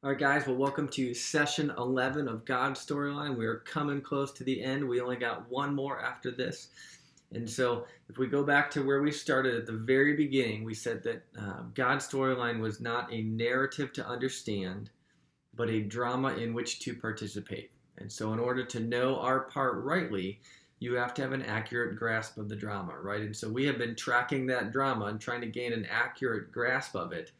All right, guys, well, welcome to session 11 of God's Storyline. We're coming close to the end. We only got one more after this. And so, if we go back to where we started at the very beginning, we said that God's Storyline was not a narrative to understand, but a drama in which to participate. And so, in order to know our part rightly, you have to have an accurate grasp of the drama, right? And so, we have been tracking that drama and trying to gain an accurate grasp of it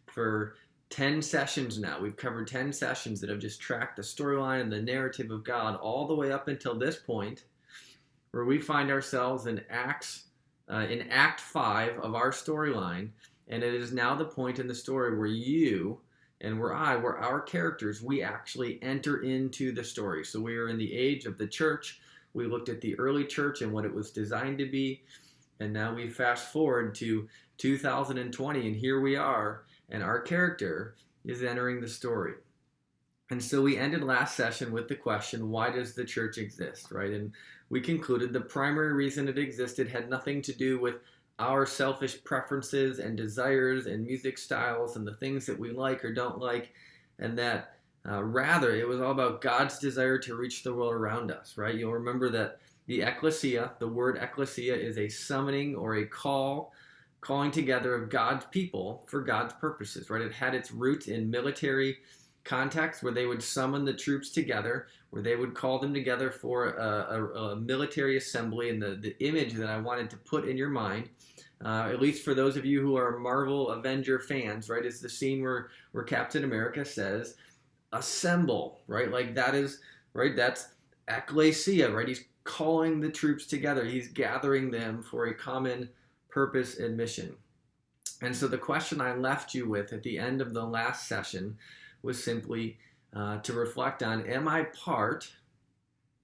for 10 sessions now. We've covered 10 sessions that have just tracked the storyline and the narrative of God all the way up until this point, where we find ourselves in Act 5 of our storyline, and it is now the point in the story where you and where our characters, we actually enter into the story. So we are in the age of the church. We looked at the early church and what it was designed to be, and now we fast forward to 2020, and here we are, and our character is entering the story. And so we ended last session with the question, why does the church exist, right? And we concluded the primary reason it existed had nothing to do with our selfish preferences and desires and music styles and the things that we like or don't like, and that rather it was all about God's desire to reach the world around us, right? You'll remember that the ecclesia, the word ecclesia, is a summoning or a calling together of God's people for God's purposes, right? It had its roots in military context where they would summon the troops together, where they would call them together for a military assembly. And the image that I wanted to put in your mind, at least for those of you who are Marvel Avenger fans, right, is the scene where Captain America says, assemble, right? Like that is, right, that's ecclesia, right? He's calling the troops together. He's gathering them for a common purpose and mission. And so the question I left you with at the end of the last session was simply to reflect on, am I part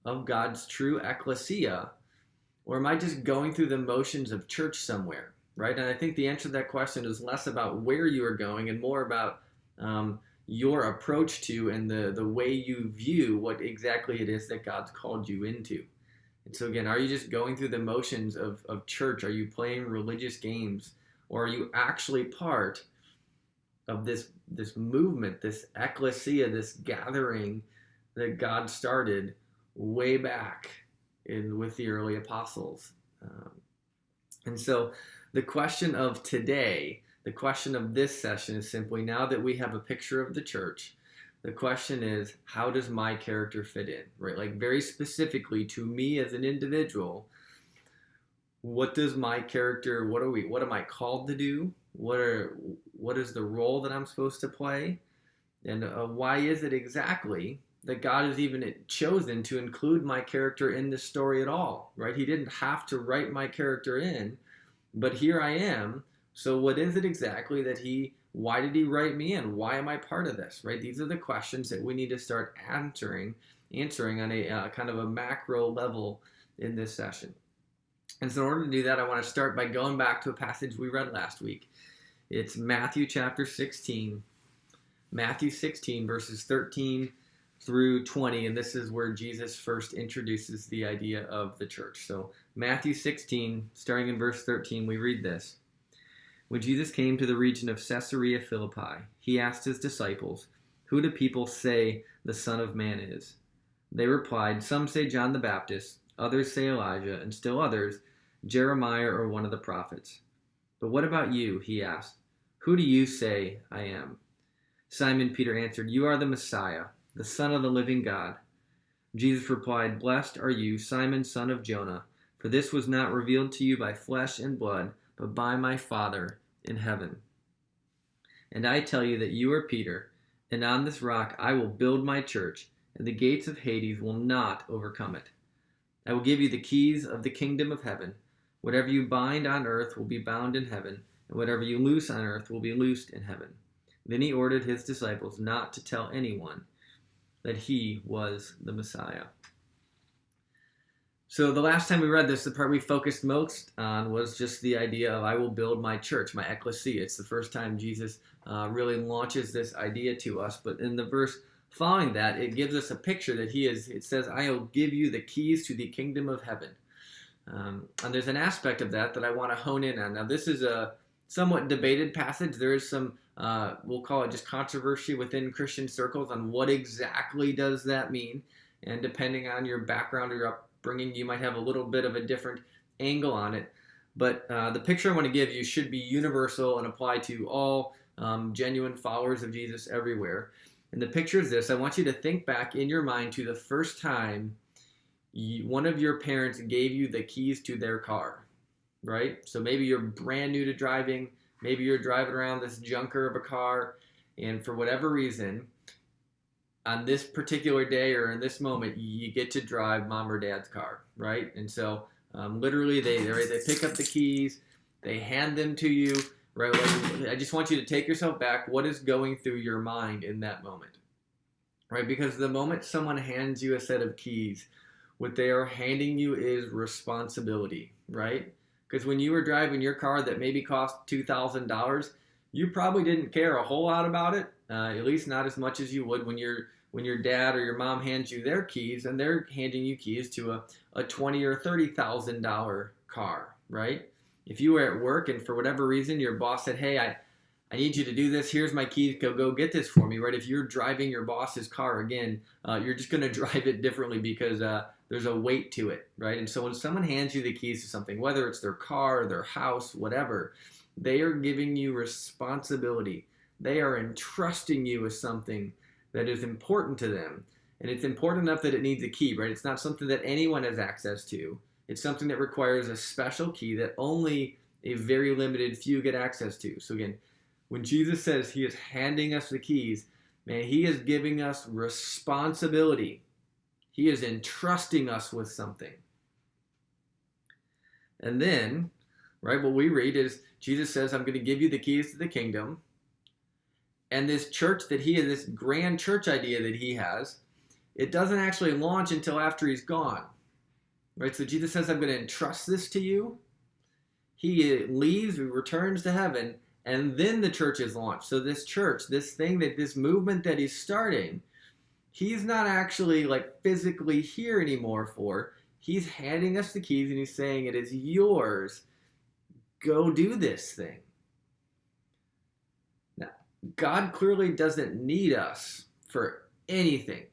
of God's true ecclesia, or am I just going through the motions of church somewhere, right? And I think the answer to that question is less about where you are going and more about your approach to and the way you view what exactly it is that God's called you into. And so again, are you just going through the motions of church? Are you playing religious games? Or are you actually part of this movement, this ecclesia, this gathering that God started way back with the early apostles? And so the question of today, the question of this session is simply, now that we have a picture of the church, the question is, how does my character fit in, right? Like very specifically to me as an individual, what does my character, what am I called to do? What is the role that I'm supposed to play? And why is it exactly that God has even chosen to include my character in this story at all, right? He didn't have to write my character in, but here I am. So what is it exactly that why did he write me in? Why am I part of this, right? These are the questions that we need to start answering on a kind of a macro level in this session. And so in order to do that, I want to start by going back to a passage we read last week. It's Matthew chapter 16. Matthew 16, verses 13 through 20, and this is where Jesus first introduces the idea of the church. So Matthew 16, starting in verse 13, we read this. When Jesus came to the region of Caesarea Philippi, he asked his disciples, "Who do people say the Son of Man is?" They replied, "Some say John the Baptist, others say Elijah, and still others, Jeremiah or one of the prophets." "But what about you?" he asked. "Who do you say I am?" Simon Peter answered, "You are the Messiah, the Son of the living God." Jesus replied, "Blessed are you, Simon, son of Jonah, for this was not revealed to you by flesh and blood, but by my Father in heaven. And I tell you that you are Peter, and on this rock I will build my church, and the gates of Hades will not overcome it. I will give you the keys of the kingdom of heaven. Whatever you bind on earth will be bound in heaven, and whatever you loose on earth will be loosed in heaven." Then he ordered his disciples not to tell anyone that he was the Messiah. So the last time we read this, the part we focused most on was just the idea of I will build my church, my ecclesia. It's the first time Jesus really launches this idea to us. But in the verse following that, it gives us a picture that it says, "I will give you the keys to the kingdom of heaven." And there's an aspect of that I want to hone in on. Now, this is somewhat debated passage. There is some, we'll call it just controversy within Christian circles on what exactly does that mean. And depending on your background or your upbringing, you might have a little bit of a different angle on it. But the picture I want to give you should be universal and apply to all genuine followers of Jesus everywhere. And the picture is this. I want you to think back in your mind to the first time one of your parents gave you the keys to their car, right? So maybe you're brand new to driving. Maybe you're driving around this junker of a car, and for whatever reason, on this particular day or in this moment, you get to drive mom or dad's car, right? And so literally they pick up the keys, they hand them to you, right? Like, I just want you to take yourself back. What is going through your mind in that moment, right? Because the moment someone hands you a set of keys, what they are handing you is responsibility, right? Because when you were driving your car that maybe cost $2,000, you probably didn't care a whole lot about it, at least not as much as you would when your dad or your mom hands you their keys and they're handing you keys to a $20,000 or $30,000 car, right? If you were at work and for whatever reason your boss said, hey, I need you to do this, here's my keys, go get this for me, right? If you're driving your boss's car again, you're just going to drive it differently because there's a weight to it, right? And so when someone hands you the keys to something, whether it's their car, their house, whatever, they are giving you responsibility. They are entrusting you with something that is important to them. And it's important enough that it needs a key, right? It's not something that anyone has access to. It's something that requires a special key that only a very limited few get access to. So again, when Jesus says he is handing us the keys, man, he is giving us responsibility. He is entrusting us with something. And then, right, what we read is Jesus says, I'm going to give you the keys to the kingdom. And this church that he has, this grand church idea that he has, it doesn't actually launch until after he's gone. Right? So Jesus says, I'm going to entrust this to you. He leaves, he returns to heaven, and then the church is launched. So this church, this movement that he's starting, he's not actually like physically here anymore for. He's handing us the keys and he's saying, it is yours. Go do this thing. Now, God clearly doesn't need us for anything,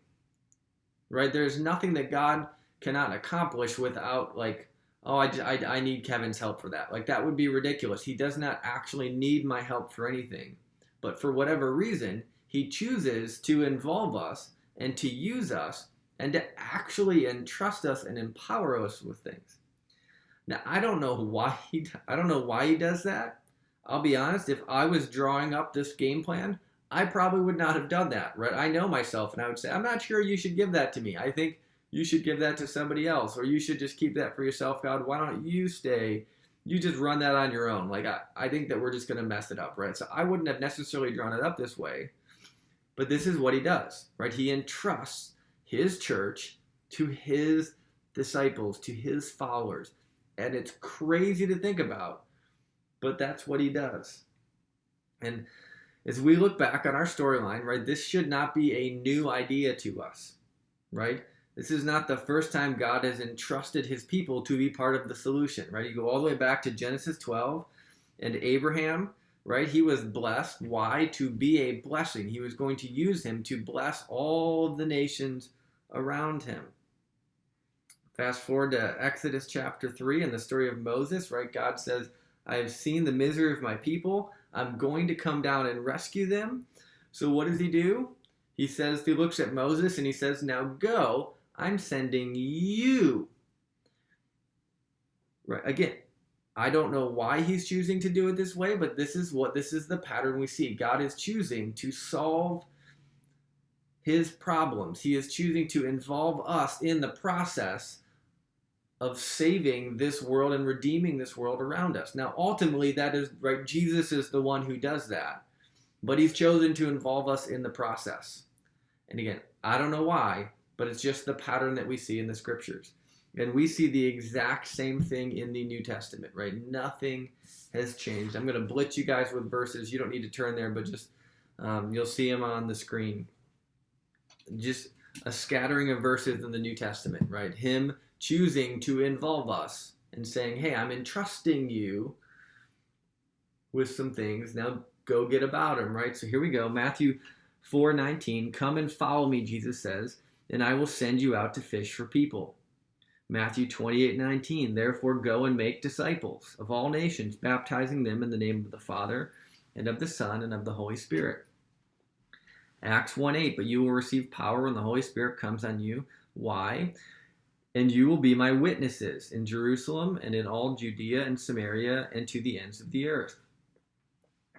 right? There's nothing that God cannot accomplish without like, oh, I need Kevin's help for that. Like that would be ridiculous. He does not actually need my help for anything. But for whatever reason, he chooses to involve us and to use us and to actually entrust us and empower us with things. Now, I don't know why he does that. I'll be honest, if I was drawing up this game plan, I probably would not have done that, right? I know myself and I would say, I'm not sure you should give that to me. I think you should give that to somebody else, or you should just keep that for yourself, God. Why don't you stay? You just run that on your own. Like, I think that we're just going to mess it up, right? So I wouldn't have necessarily drawn it up this way, but this is what he does, right? He entrusts his church to his disciples, to his followers. And it's crazy to think about, but that's what he does. And as we look back on our storyline, right, this should not be a new idea to us, right? This is not the first time God has entrusted his people to be part of the solution, right? You go all the way back to Genesis 12 and Abraham, right? He was blessed. Why? To be a blessing. He was going to use him to bless all the nations around him. Fast forward to Exodus chapter 3 and the story of Moses, right? God says, I have seen the misery of my people. I'm going to come down and rescue them. So what does he do? He says, he looks at Moses and he says, now go. I'm sending you. Right. Again, I don't know why he's choosing to do it this way, but this is the pattern we see. God is choosing to solve his problems. He is choosing to involve us in the process of saving this world and redeeming this world around us. Now, ultimately, that is right. Jesus is the one who does that, but he's chosen to involve us in the process. And again, I don't know why, but it's just the pattern that we see in the scriptures. And we see the exact same thing in the New Testament, right? Nothing has changed. I'm going to blitz you guys with verses. You don't need to turn there, but just you'll see them on the screen. Just a scattering of verses in the New Testament, right? Him choosing to involve us and saying, hey, I'm entrusting you with some things. Now go get about them, right? So here we go. Matthew 4:19. Come and follow me, Jesus says, and I will send you out to fish for people. Matthew 28:19. Therefore go and make disciples of all nations, baptizing them in the name of the Father and of the Son and of the Holy Spirit. Acts 1:8. But you will receive power when the Holy Spirit comes on you. Why? And you will be my witnesses in Jerusalem and in all Judea and Samaria and to the ends of the earth.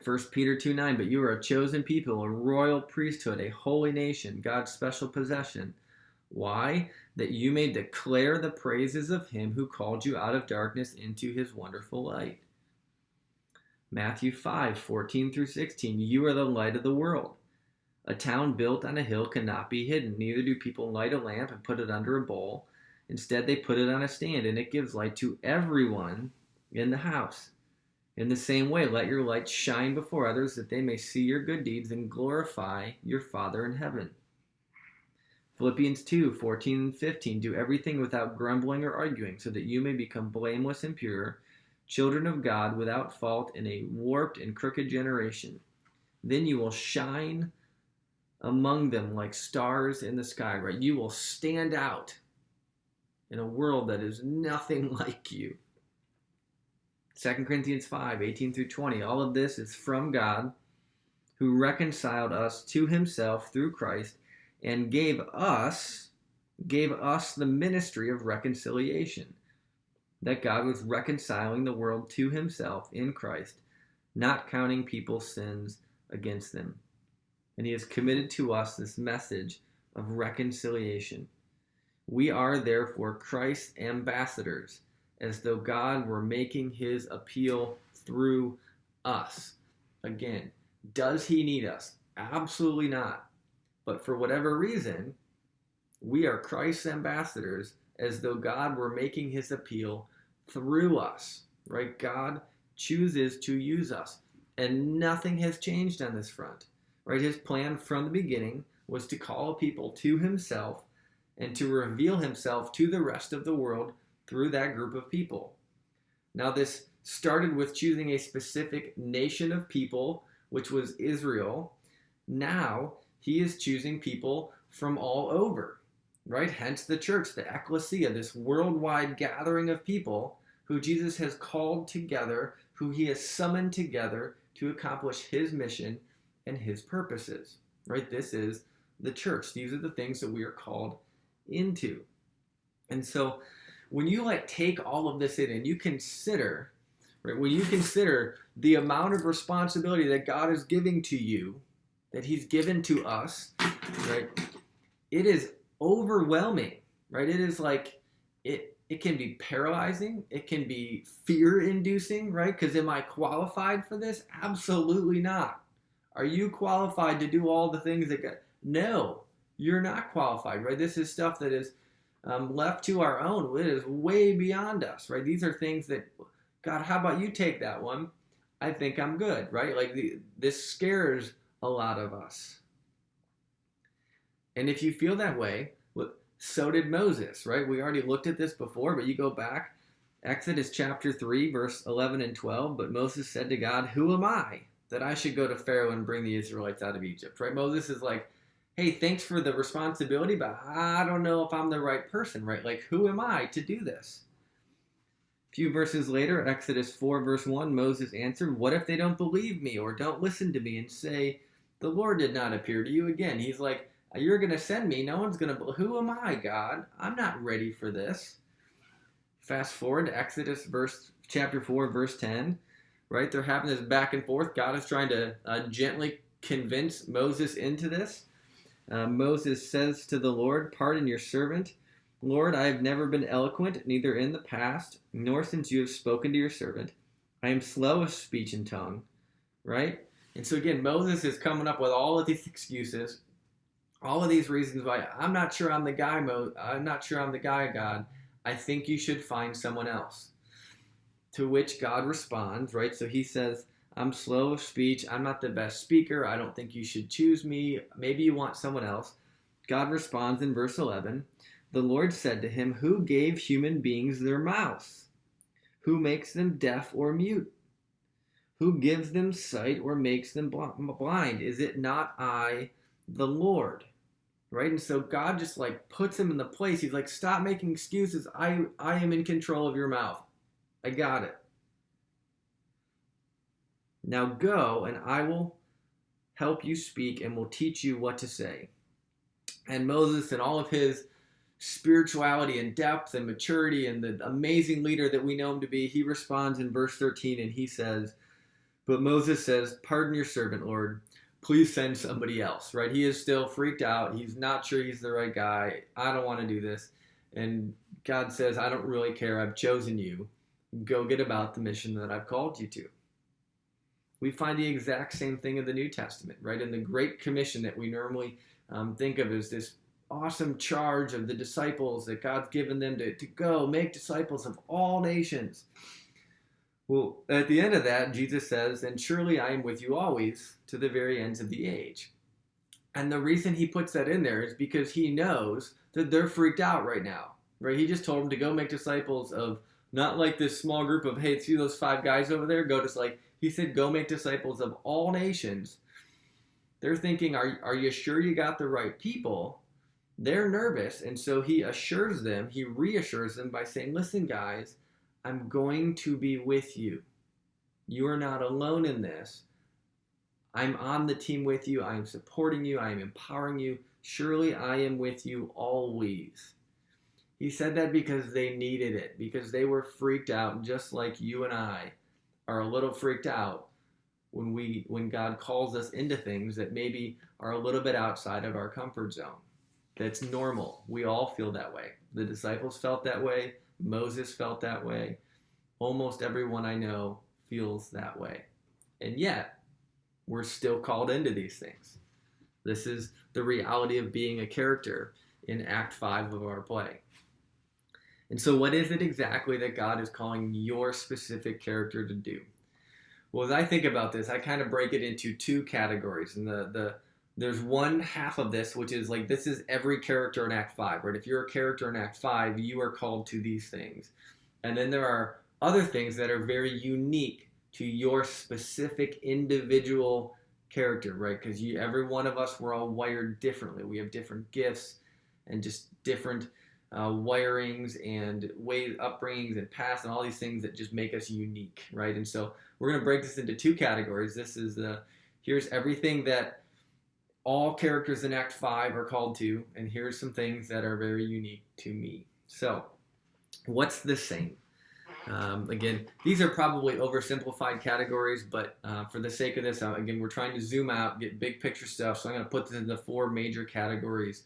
1 Peter 2:9. But you are a chosen people, a royal priesthood, a holy nation, God's special possession. Why? That you may declare the praises of him who called you out of darkness into his wonderful light. Matthew 5:14 through 16. You are the light of the world. A town built on a hill cannot be hidden. Neither do people light a lamp and put it under a bowl. Instead, they put it on a stand, and it gives light to everyone in the house. In the same way, let your light shine before others, that they may see your good deeds and glorify your Father in heaven. Philippians 2:14 and 15. Do everything without grumbling or arguing, so that you may become blameless and pure, children of God without fault in a warped and crooked generation. Then you will shine among them like stars in the sky, right? You will stand out in a world that is nothing like you. 2 Corinthians 5:18 through 20. All of this is from God, who reconciled us to himself through Christ and gave us the ministry of reconciliation. That God was reconciling the world to himself in Christ, not counting people's sins against them. And he has committed to us this message of reconciliation. We are therefore Christ's ambassadors, as though God were making his appeal through us. Again, does he need us? Absolutely not. But for whatever reason, we are Christ's ambassadors, as though God were making his appeal through us, right? God chooses to use us, and nothing has changed on this front, right? His plan from the beginning was to call people to himself and to reveal himself to the rest of the world through that group of people. Now, this started with choosing a specific nation of people, which was Israel. Now, he is choosing people from all over, right? Hence the church, the ecclesia, this worldwide gathering of people who Jesus has called together, who he has summoned together to accomplish his mission and his purposes, right? This is the church. These are the things that we are called into. And so when you take all of this in and you consider, right, when you consider the amount of responsibility that God is giving to you, that he's given to us, right, it is overwhelming, right? It is it can be paralyzing. It can be fear-inducing, right? Because am I qualified for this? Absolutely not. Are you qualified to do all the things that God? No, you're not qualified, right? This is stuff that is left to our own. It is way beyond us, right? These are things that, God, how about you take that one? I think I'm good, right? This scares a lot of us. And if you feel that way, look, so did Moses, right? We already looked at this before, but you go back, Exodus chapter 3, verse 11 and 12. But Moses said to God, who am I that I should go to Pharaoh and bring the Israelites out of Egypt, right? Moses is like, hey, thanks for the responsibility, but I don't know if I'm the right person, right? Who am I to do this? A few verses later, Exodus 4, verse 1, Moses answered, what if they don't believe me or don't listen to me and say, the Lord did not appear to you again? He's like, you're going to send me. No one's going to. Who am I, God? I'm not ready for this. Fast forward to Exodus chapter 4, verse 10. Right? They're having this back and forth. God is trying to gently convince Moses into this. Moses says to the Lord, pardon your servant. Lord, I have never been eloquent, neither in the past, nor since you have spoken to your servant. I am slow of speech and tongue. Right? And so again, Moses is coming up with all of these excuses. All of these reasons why I'm not sure I'm the guy, I'm not sure I'm the guy, God. I think you should find someone else. To which God responds, right? So he says, I'm slow of speech. I'm not the best speaker. I don't think you should choose me. Maybe you want someone else. God responds in verse 11. The Lord said to him, who gave human beings their mouths? Who makes them deaf or mute? Who gives them sight or makes them blind? Is it not I, the Lord? Right? And so God just like puts him in the place. He's like, stop making excuses. I am in control of your mouth. I got it. Now go, and I will help you speak and will teach you what to say. And Moses, and all of his spirituality and depth and maturity and the amazing leader that we know him to be, he responds in verse 13 and he says, but Moses says, pardon your servant, Lord. Please send somebody else, right? He is still freaked out. He's not sure he's the right guy. I don't want to do this. And God says, I don't really care. I've chosen you. Go get about the mission that I've called you to. We find the exact same thing in the New Testament, right? In the Great Commission that we normally think of as this awesome charge of the disciples that God's given them to go make disciples of all nations. Well, at the end of that, Jesus says, and surely I am with you always to the very ends of the age. And the reason he puts that in there is because he knows that they're freaked out right now, right? He just told them to go make disciples of not like this small group of, hey, see those 5 guys over there? Go just like, he said, go make disciples of all nations. They're thinking, are you sure you got the right people? They're nervous. And so he assures them, he reassures them by saying, listen, guys, I'm going to be with you. You are not alone in this. I'm on the team with you. I am supporting you. I am empowering you. Surely I am with you always. He said that because they needed it, because they were freaked out, just like you and I are a little freaked out when God calls us into things that maybe are a little bit outside of our comfort zone. That's normal. We all feel that way. The disciples felt that way. Moses felt that way. Almost everyone I know feels that way. And yet, we're still called into these things. This is the reality of being a character in Act 5 of our play. And so what is it exactly that God is calling your specific character to do? Well, as I think about this, I kind of break it into 2 categories. And there's one half of this, which is like, this is every character in Act 5, right? If you're a character in Act 5, you are called to these things. And then there are other things that are very unique to your specific individual character, right? Because every one of us, we're all wired differently. We have different gifts and just different wirings and ways, upbringings and past and all these things that just make us unique, right? And so we're going to break this into 2 categories. This is here's everything that all characters in Act 5 are called to, and here's some things that are very unique to me. So, what's the same? Again, these are probably oversimplified categories, but for the sake of this, again, we're trying to zoom out, get big picture stuff, so I'm going to put this into 4 major categories.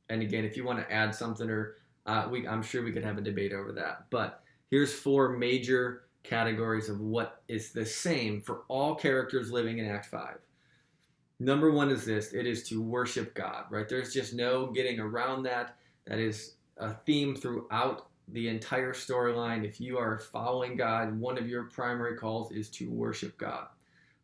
And again, if you want to add something, or I'm sure we could have a debate over that. But here's 4 major categories of what is the same for all characters living in Act 5. Number 1 is this. It is to worship God, right? There's just no getting around that. That is a theme throughout the entire storyline. If you are following God, one of your primary calls is to worship God.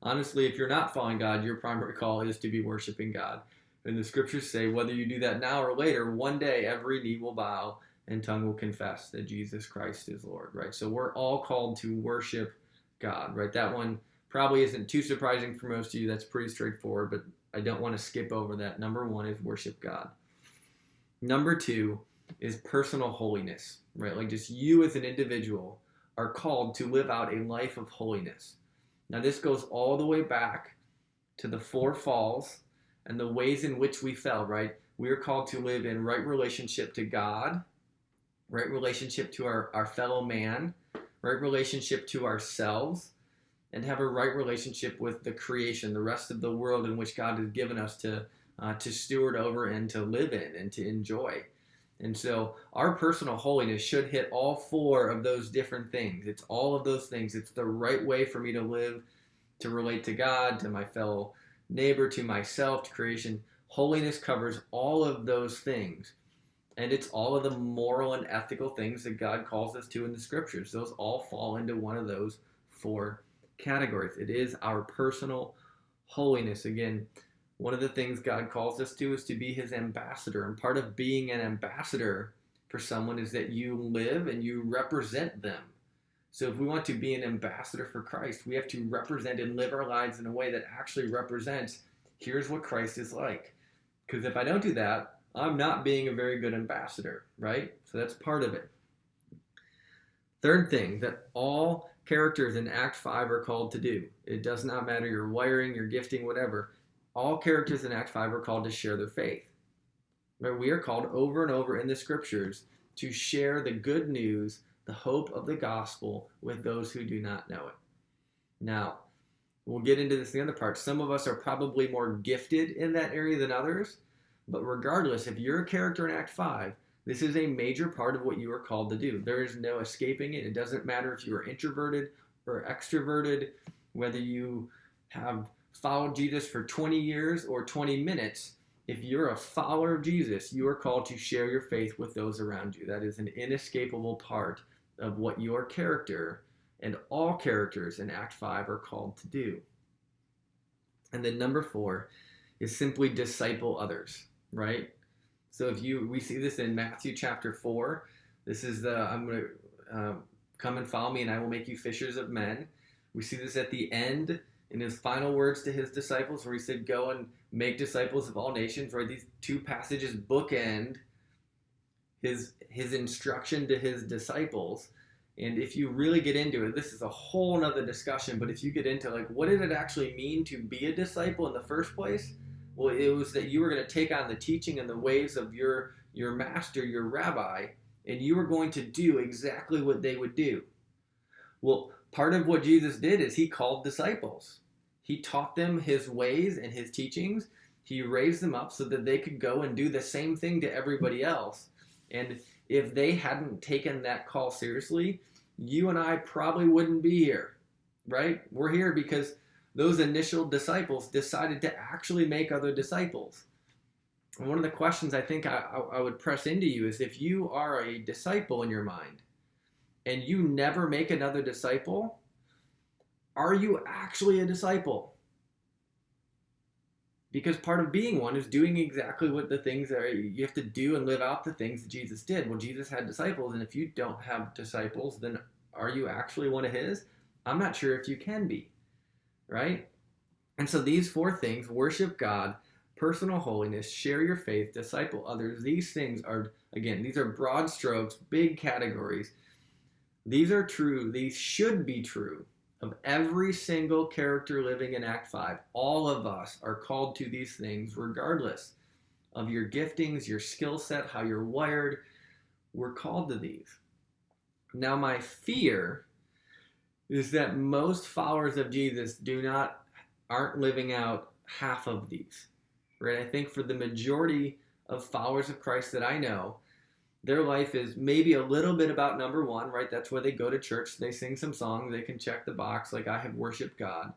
Honestly, if you're not following God, your primary call is to be worshiping God. And the scriptures say, whether you do that now or later, one day every knee will bow and tongue will confess that Jesus Christ is Lord, right? So we're all called to worship God, right? That one probably isn't too surprising for most of you. That's pretty straightforward, but I don't want to skip over that. Number 1 is worship God. Number 2 is personal holiness, right? Like just you as an individual are called to live out a life of holiness. Now this goes all the way back to the 4 falls and the ways in which we fell, right? We are called to live in right relationship to God, right relationship to our fellow man, right relationship to ourselves, and have a right relationship with the creation, the rest of the world in which God has given us to steward over and to live in and to enjoy. And so our personal holiness should hit all 4 of those different things. It's all of those things. It's the right way for me to live, to relate to God, to my fellow neighbor, to myself, to creation. Holiness covers all of those things. And it's all of the moral and ethical things that God calls us to in the scriptures. Those all fall into one of those 4 categories. It is our personal holiness. Again, one of the things God calls us to is to be his ambassador. And part of being an ambassador for someone is that you live and you represent them. So if we want to be an ambassador for Christ, we have to represent and live our lives in a way that actually represents, here's what Christ is like. Because if I don't do that, I'm not being a very good ambassador, right? So that's part of it. Third thing that all characters in Act 5 are called to do. It does not matter your wiring, your gifting, whatever. All characters in Act 5 are called to share their faith. Right? We are called over and over in the scriptures to share the good news, the hope of the gospel with those who do not know it. Now, we'll get into this in the other part. Some of us are probably more gifted in that area than others, but regardless, if you're a character in Act 5, this is a major part of what you are called to do. There is no escaping it. It doesn't matter if you are introverted or extroverted, whether you have followed Jesus for 20 years or 20 minutes. If you're a follower of Jesus, you are called to share your faith with those around you. That is an inescapable part of what your character and all characters in Act 5 are called to do. And then number 4 is simply disciple others, right? So we see this in Matthew chapter 4. This is I'm going to come and follow me and I will make you fishers of men. We see this at the end in his final words to his disciples where he said, go and make disciples of all nations, right? These two passages bookend his instruction to his disciples. And if you really get into it, this is a whole nother discussion, but if you get into like, what did it actually mean to be a disciple in the first place? Well, it was that you were going to take on the teaching and the ways of your master, your rabbi, and you were going to do exactly what they would do. Well, part of what Jesus did is he called disciples. He taught them his ways and his teachings. He raised them up so that they could go and do the same thing to everybody else. And if they hadn't taken that call seriously, you and I probably wouldn't be here, right? We're here because those initial disciples decided to actually make other disciples. And one of the questions I think I would press into you is if you are a disciple in your mind and you never make another disciple, are you actually a disciple? Because part of being one is doing exactly what the things that you have to do and live out the things that Jesus did. Well, Jesus had disciples, and if you don't have disciples, then are you actually one of his? I'm not sure if you can be. Right? And so these 4 things, worship God, personal holiness, share your faith, disciple others, these things are, again, these are broad strokes, big categories. These are true, these should be true of every single character living in Act 5. All of us are called to these things regardless of your giftings, your skill set, how you're wired. We're called to these. Now my fear is that most followers of Jesus aren't living out half of these, right? I think for the majority of followers of Christ that I know, their life is maybe a little bit about number 1, right? That's where they go to church, they sing some songs, they can check the box like I have worshiped God.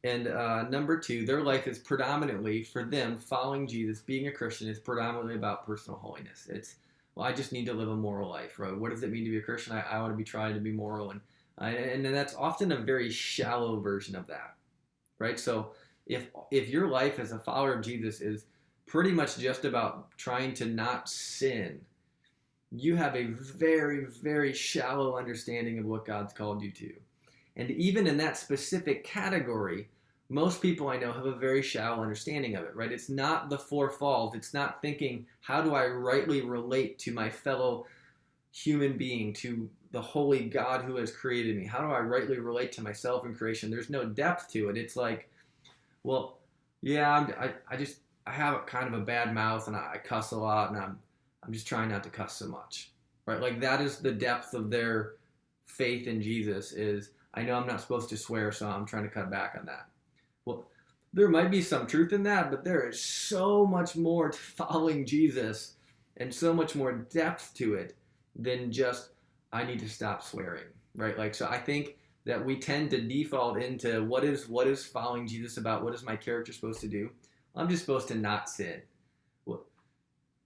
And number 2, their life is predominantly, for them, following Jesus, being a Christian is predominantly about personal holiness. It's, well, I just need to live a moral life, right? What does it mean to be a Christian? I want to be trying to be moral, and that's often a very shallow version of that, right? So if your life as a follower of Jesus is pretty much just about trying to not sin, you have a very, very shallow understanding of what God's called you to. And even in that specific category, most people I know have a very shallow understanding of it, right? It's not the 4 falls. It's not thinking, how do I rightly relate to my fellow human being, to the holy God who has created me? How do I rightly relate to myself in creation? There's no depth to it. It's like, well, yeah, I have kind of a bad mouth and I cuss a lot and I'm just trying not to cuss so much, right? Like that is the depth of their faith in Jesus is, I know I'm not supposed to swear, so I'm trying to cut back on that. Well, there might be some truth in that, but there is so much more to following Jesus and so much more depth to it than just, I need to stop swearing, right? Like, so I think that we tend to default into what is following Jesus about? What is my character supposed to do? I'm just supposed to not sin. Well,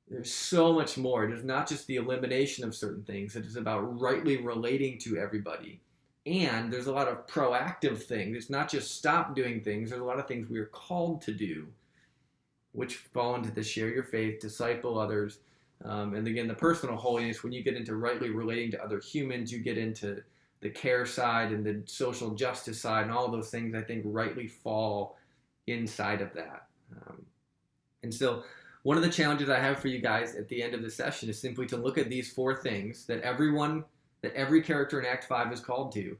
there's so much more. It is not just the elimination of certain things. It is about rightly relating to everybody. And there's a lot of proactive things. It's not just stop doing things. There's a lot of things we are called to do, which fall into the share your faith, disciple others. And again, the personal holiness, when you get into rightly relating to other humans, you get into the care side and the social justice side and all those things, I think, rightly fall inside of that. And so one of the challenges I have for you guys at the end of the session is simply to look at these 4 things that every character in Act 5 is called to,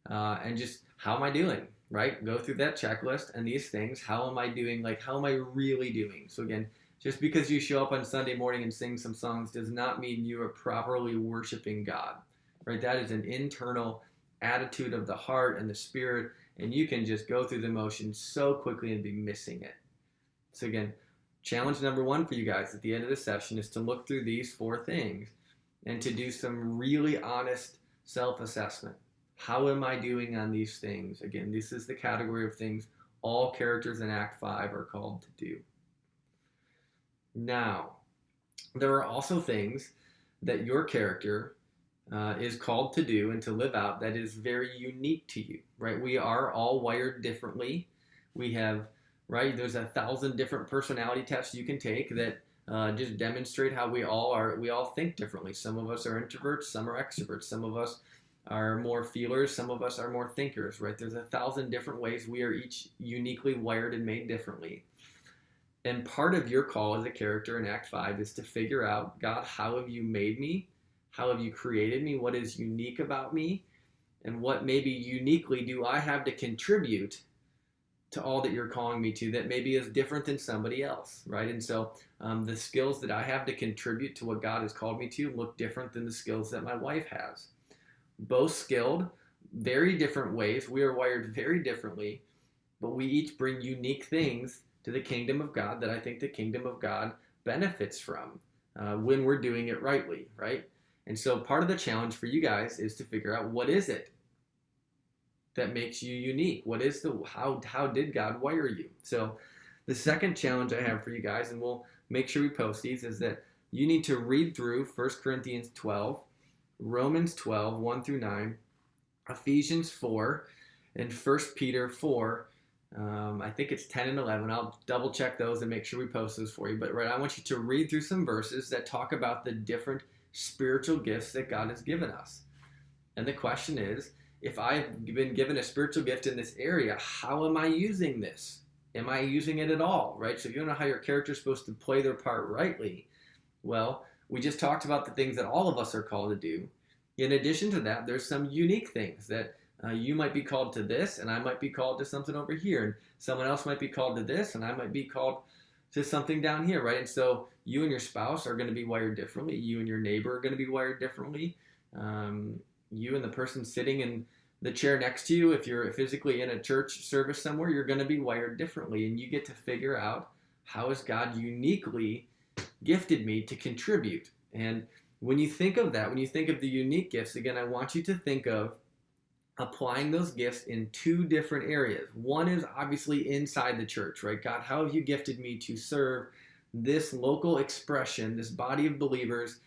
and just, how am I doing, right? Go through that checklist and these things. How am I doing? Like, how am I really doing? So again, just because you show up on Sunday morning and sing some songs does not mean you are properly worshiping God, right? That is an internal attitude of the heart and the spirit, and you can just go through the motions so quickly and be missing it. So again, challenge number 1 for you guys at the end of the session is to look through these 4 things and to do some really honest self-assessment. How am I doing on these things? Again, this is the category of things all characters in Act 5 are called to do. Now, there are also things that your character is called to do and to live out that is very unique to you, right? We are all wired differently. We have, right, there's 1,000 different personality tests you can take that just demonstrate how we all think differently. Some of us are introverts, some are extroverts, some of us are more feelers, some of us are more thinkers, right? There's 1,000 different ways. We are each uniquely wired and made differently. And part of your call as a character in Act 5 is to figure out, God, how have you made me? How have you created me? What is unique about me? And what maybe uniquely do I have to contribute to all that you're calling me to that maybe is different than somebody else, right? And so the skills that I have to contribute to what God has called me to look different than the skills that my wife has. Both skilled, very different ways. We are wired very differently, but we each bring unique things to the kingdom of God that I think the kingdom of God benefits from when we're doing it rightly, right? And so part of the challenge for you guys is to figure out, what is it that makes you unique? What is how did God wire you? So the second challenge I have for you guys, and we'll make sure we post these, is that you need to read through 1 Corinthians 12, Romans 12, 1 through 9, Ephesians 4, and 1 Peter 4. I think it's 10 and 11. I'll double check those and make sure we post those for you. But right, I want you to read through some verses that talk about the different spiritual gifts that God has given us. And the question is, if I've been given a spiritual gift in this area, how am I using this? Am I using it at all, right? So if you don't know how your character is supposed to play their part rightly, well, we just talked about the things that all of us are called to do. In addition to that, there's some unique things that you might be called to this, and I might be called to something over here, and someone else might be called to this, and I might be called to something down here, right? And so you and your spouse are going to be wired differently. You and your neighbor are going to be wired differently. You and the person sitting in the chair next to you, if you're physically in a church service somewhere, you're going to be wired differently, and you get to figure out, how has God uniquely gifted me to contribute? And when you think of that, when you think of the unique gifts, again, I want you to think of applying those gifts in 2 different areas. One is obviously inside the church, right? God, how have you gifted me to serve this local expression, this body of believers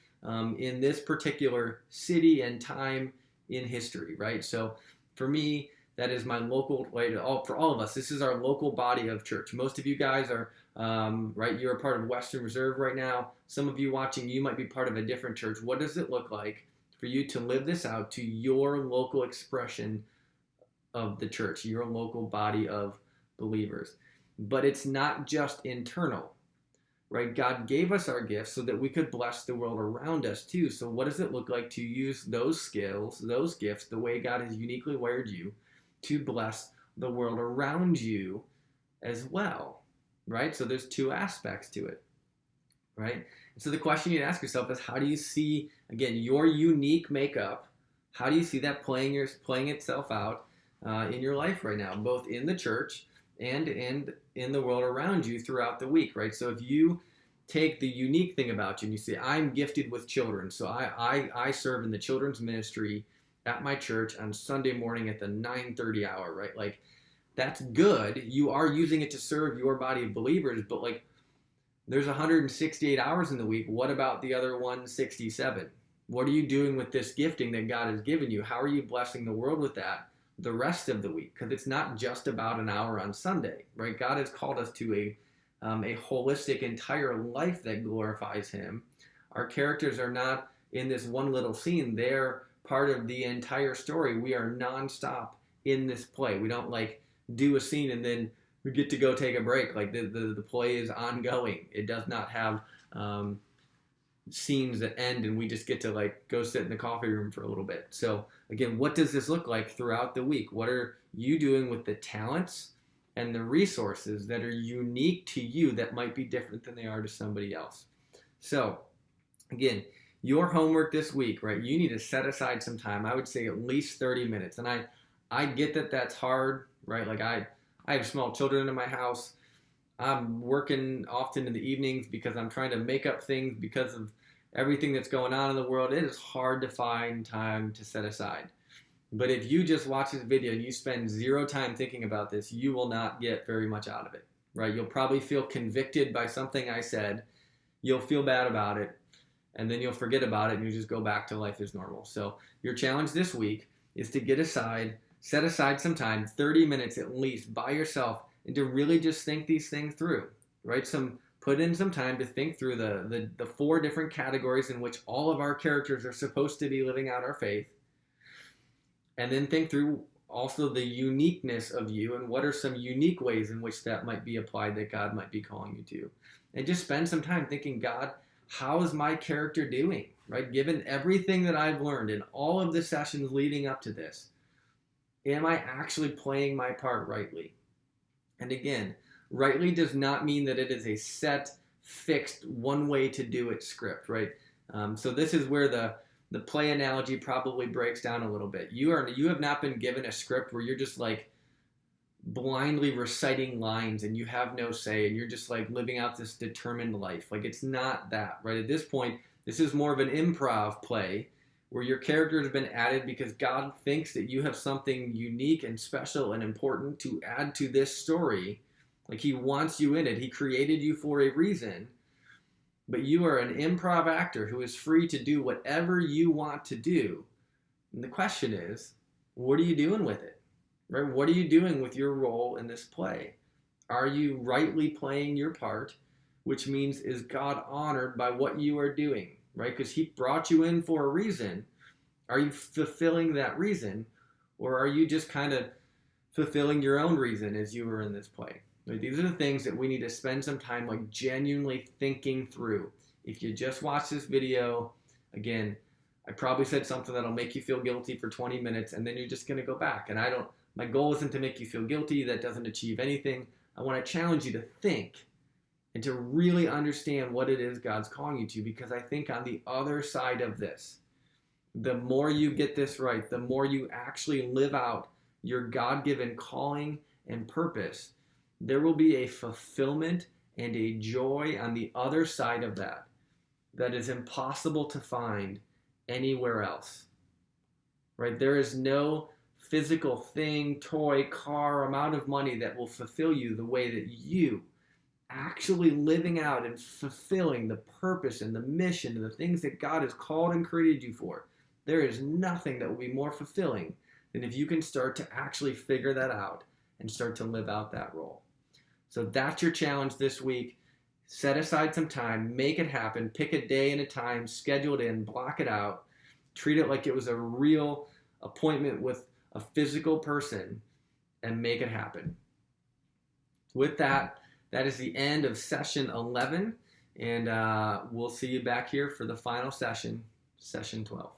in this particular city and time in history, right? So for me, that is my local way to, for all of us, this is our local body of church. Most of you guys are, right, you're a part of Western Reserve right now. Some of you watching, you might be part of a different church. What does it look like for you to live this out to your local expression of the church, your local body of believers? But it's not just internal, right? God gave us our gifts so that we could bless the world around us too. So what does it look like to use those skills, those gifts, the way God has uniquely wired you to bless the world around you as well, right? So there's 2 aspects to it, right? And so the question you ask yourself is, how do you see, again, your unique makeup? How do you see that playing itself out in your life right now, both in the church and in the world around you throughout the week, right? So if you take the unique thing about you and you say, I'm gifted with children, so I serve in the children's ministry at my church on Sunday morning at the 9:30 hour, right? Like, that's good. You are using it to serve your body of believers, but like, there's 168 hours in the week. What about the other 167? What are you doing with this gifting that God has given you? How are you blessing the world with that the rest of the week? Because it's not just about an hour on Sunday, right? God has called us to a holistic, entire life that glorifies Him. Our characters are not in this one little scene. They're part of the entire story. We are nonstop in this play. We don't like do a scene and then we get to go take a break. Like the play is ongoing. It does not have scenes that end and we just get to like go sit in the coffee room for a little bit. So again, what does this look like throughout the week? What are you doing with the talents and the resources that are unique to you that might be different than they are to somebody else? So again, your homework this week, right? You need to set aside some time. I would say at least 30 minutes. And I get that that's hard, right? Like I have small children in my house. I'm working often in the evenings because I'm trying to make up things because of everything that's going on in the world. It is hard to find time to set aside. But if you just watch this video and you spend zero time thinking about this, you will not get very much out of it, right? You'll probably feel convicted by something I said. You'll feel bad about it, and then you'll forget about it and you just go back to life as normal. So your challenge this week is to set aside some time, 30 minutes at least by yourself, and to really just think these things through, right? Put in some time to think through the 4 different categories in which all of our characters are supposed to be living out our faith. And then think through also the uniqueness of you and what are some unique ways in which that might be applied that God might be calling you to. And just spend some time thinking, God, how is my character doing, right? Given everything that I've learned in all of the sessions leading up to this, am I actually playing my part rightly? And again, rightly does not mean that it is a set, fixed, one way to do it script, right? So this is where the play analogy probably breaks down a little bit. You have not been given a script where you're just like blindly reciting lines and you have no say and you're just like living out this determined life. Like it's not that, right? At this point, this is more of an improv play where your character has been added because God thinks that you have something unique and special and important to add to this story. Like he wants you in it. He created you for a reason. But you are an improv actor who is free to do whatever you want to do. And the question is, what are you doing with it? Right? What are you doing with your role in this play? Are you rightly playing your part? Which means, is God honored by what you are doing? Right? Because he brought you in for a reason. Are you fulfilling that reason? Or are you just kind of fulfilling your own reason as you were in this play? Right? These are the things that we need to spend some time like genuinely thinking through. If you just watch this video, again, I probably said something that'll make you feel guilty for 20 minutes and then you're just going to go back. And my goal isn't to make you feel guilty. That doesn't achieve anything. I want to challenge you to think and to really understand what it is God's calling you to, because I think on the other side of this, the more you get this right, the more you actually live out your God-given calling and purpose, there will be a fulfillment and a joy on the other side of that that is impossible to find anywhere else, right? There is no physical thing, toy, car, amount of money that will fulfill you the way that you actually living out and fulfilling the purpose and the mission and the things that God has called and created you for. There is nothing that will be more fulfilling than if you can start to actually figure that out and start to live out that role. So that's your challenge this week. Set aside some time, make it happen, pick a day and a time, schedule it in, block it out, treat it like it was a real appointment with a physical person, and make it happen. With that, that is the end of session 11, and we'll see you back here for the final session, session 12.